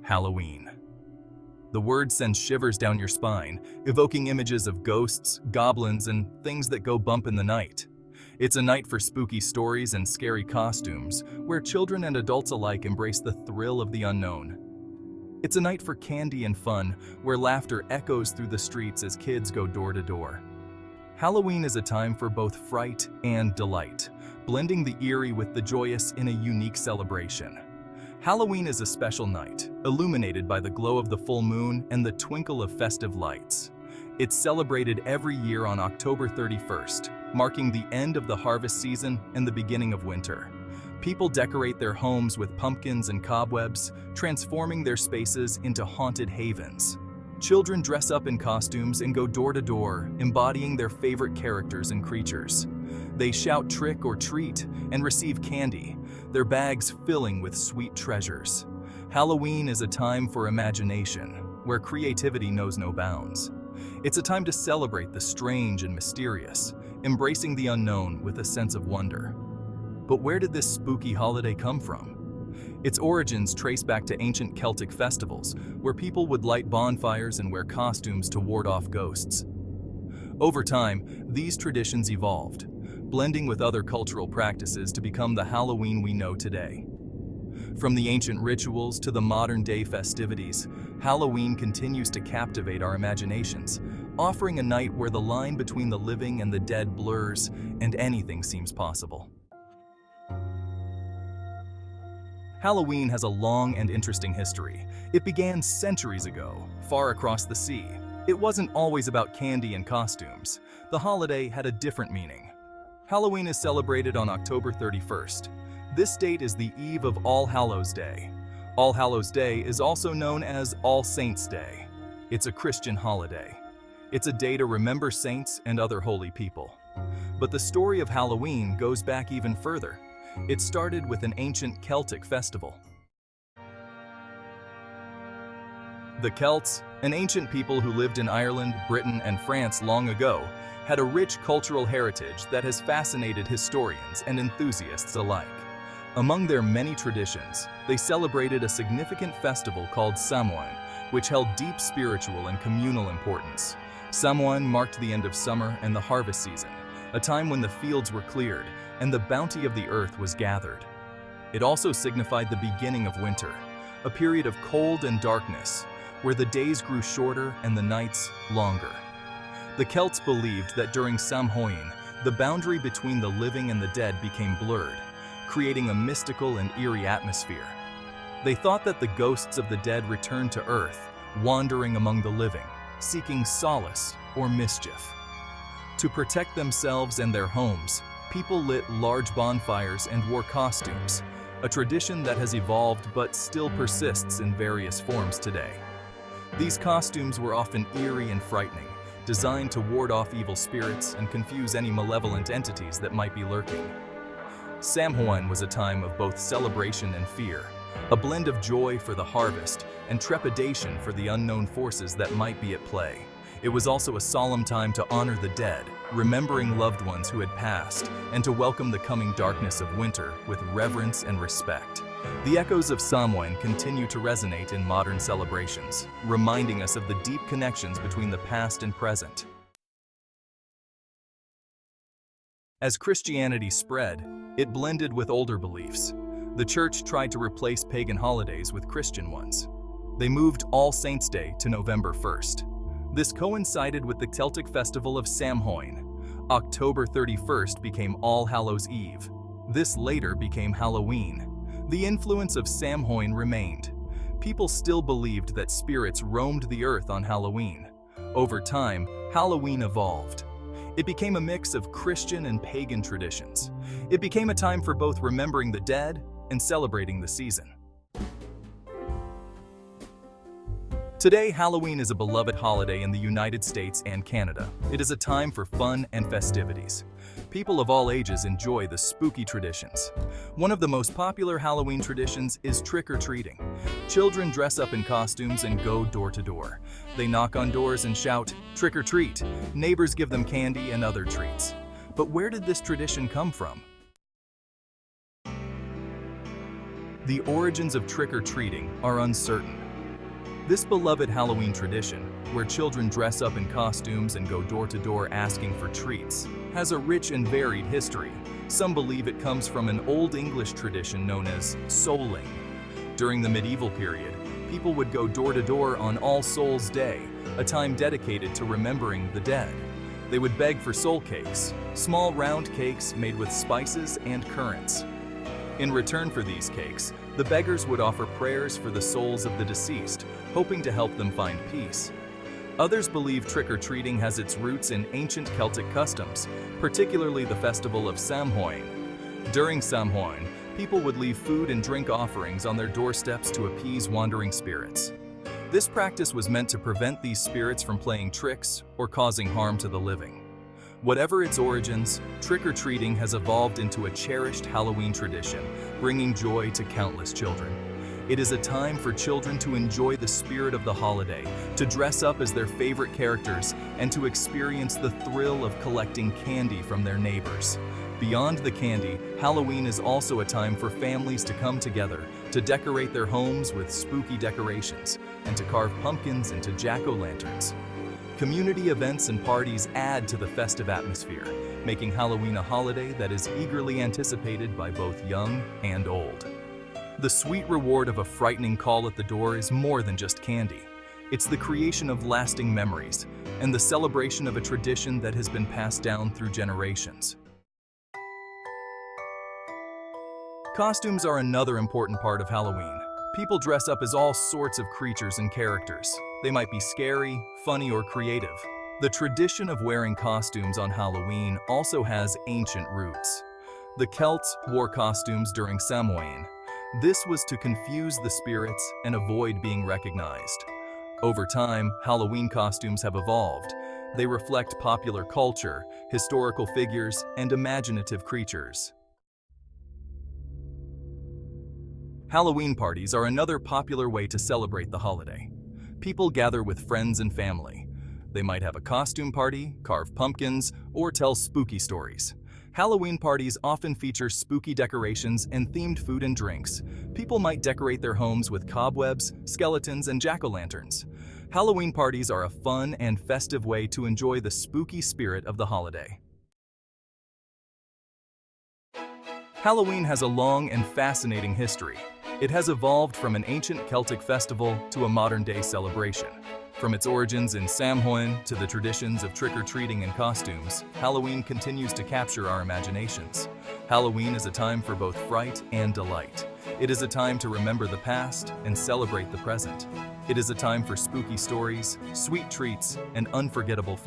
Halloween. The word sends shivers down your spine, evoking images of ghosts, goblins, and things that go bump in the night. It's a night for spooky stories and scary costumes, where children and adults alike embrace the thrill of the unknown. It's a night for candy and fun, where laughter echoes through the streets as kids go door to door. Halloween is a time for both fright and delight, blending the eerie with the joyous in a unique celebration. Halloween is a special night, illuminated by the glow of the full moon and the twinkle of festive lights. It's celebrated every year on October 31st, marking the end of the harvest season and the beginning of winter. People decorate their homes with pumpkins and cobwebs, transforming their spaces into haunted havens. Children dress up in costumes and go door to door, embodying their favorite characters and creatures. They shout trick or treat and receive candy, their bags filling with sweet treasures. Halloween is a time for imagination, where creativity knows no bounds. It's a time to celebrate the strange and mysterious, embracing the unknown with a sense of wonder. But where did this spooky holiday come from? Its origins trace back to ancient Celtic festivals, where people would light bonfires and wear costumes to ward off ghosts. Over time, these traditions evolved, blending with other cultural practices to become the Halloween we know today. From the ancient rituals to the modern-day festivities, Halloween continues to captivate our imaginations, offering a night where the line between the living and the dead blurs and anything seems possible. Halloween has a long and interesting history. It began centuries ago, far across the sea. It wasn't always about candy and costumes. The holiday had a different meaning. Halloween is celebrated on October 31st. This date is the eve of All Hallows Day. All Hallows Day is also known as All Saints' Day. It's a Christian holiday. It's a day to remember saints and other holy people. But the story of Halloween goes back even further. It started with an ancient Celtic festival. The Celts, an ancient people who lived in Ireland, Britain, and France long ago, had a rich cultural heritage that has fascinated historians and enthusiasts alike. Among their many traditions, they celebrated a significant festival called Samhain, which held deep spiritual and communal importance. Samhain marked the end of summer and the harvest season, a time when the fields were cleared and the bounty of the earth was gathered. It also signified the beginning of winter, a period of cold and darkness, where the days grew shorter and the nights longer. The Celts believed that during Samhain, the boundary between the living and the dead became blurred, creating a mystical and eerie atmosphere. They thought that the ghosts of the dead returned to earth, wandering among the living, seeking solace or mischief. To protect themselves and their homes, people lit large bonfires and wore costumes, a tradition that has evolved but still persists in various forms today. These costumes were often eerie and frightening, designed to ward off evil spirits and confuse any malevolent entities that might be lurking. Samhain was a time of both celebration and fear, a blend of joy for the harvest and trepidation for the unknown forces that might be at play. It was also a solemn time to honor the dead, remembering loved ones who had passed, and to welcome the coming darkness of winter with reverence and respect. The echoes of Samhain continue to resonate in modern celebrations, reminding us of the deep connections between the past and present. As Christianity spread, it blended with older beliefs. The Church tried to replace pagan holidays with Christian ones. They moved All Saints' Day to November 1st. This coincided with the Celtic festival of Samhain. October 31st became All Hallows' Eve. This later became Halloween. The influence of Samhain remained. People still believed that spirits roamed the earth on Halloween. Over time, Halloween evolved. It became a mix of Christian and pagan traditions. It became a time for both remembering the dead and celebrating the season. Today, Halloween is a beloved holiday in the United States and Canada. It is a time for fun and festivities. People of all ages enjoy the spooky traditions. One of the most popular Halloween traditions is trick-or-treating. Children dress up in costumes and go door to door. They knock on doors and shout, "Trick or treat." Neighbors give them candy and other treats. But where did this tradition come from? The origins of trick-or-treating are uncertain. This beloved Halloween tradition, where children dress up in costumes and go door to door asking for treats, has a rich and varied history. Some believe it comes from an Old English tradition known as souling. During the medieval period, people would go door to door on All Souls' Day, a time dedicated to remembering the dead. They would beg for soul cakes, small round cakes made with spices and currants. In return for these cakes, the beggars would offer prayers for the souls of the deceased, hoping to help them find peace. Others believe trick-or-treating has its roots in ancient Celtic customs, particularly the festival of Samhain. During Samhain, people would leave food and drink offerings on their doorsteps to appease wandering spirits. This practice was meant to prevent these spirits from playing tricks or causing harm to the living. Whatever its origins, trick-or-treating has evolved into a cherished Halloween tradition, bringing joy to countless children. It is a time for children to enjoy the spirit of the holiday, to dress up as their favorite characters, and to experience the thrill of collecting candy from their neighbors. Beyond the candy, Halloween is also a time for families to come together, to decorate their homes with spooky decorations, and to carve pumpkins into jack-o'-lanterns. Community events and parties add to the festive atmosphere, making Halloween a holiday that is eagerly anticipated by both young and old. The sweet reward of a frightening call at the door is more than just candy. It's the creation of lasting memories and the celebration of a tradition that has been passed down through generations. Costumes are another important part of Halloween. People dress up as all sorts of creatures and characters. They might be scary, funny, or creative. The tradition of wearing costumes on Halloween also has ancient roots. The Celts wore costumes during Samhain. This was to confuse the spirits and avoid being recognized. Over time, Halloween costumes have evolved. They reflect popular culture, historical figures, and imaginative creatures. Halloween parties are another popular way to celebrate the holiday. People gather with friends and family. They might have a costume party, carve pumpkins, or tell spooky stories. Halloween parties often feature spooky decorations and themed food and drinks. People might decorate their homes with cobwebs, skeletons, and jack-o'-lanterns. Halloween parties are a fun and festive way to enjoy the spooky spirit of the holiday. Halloween has a long and fascinating history. It has evolved from an ancient Celtic festival to a modern-day celebration. From its origins in Samhain to the traditions of trick-or-treating and costumes, Halloween continues to capture our imaginations. Halloween is a time for both fright and delight. It is a time to remember the past and celebrate the present. It is a time for spooky stories, sweet treats, and unforgettable fun.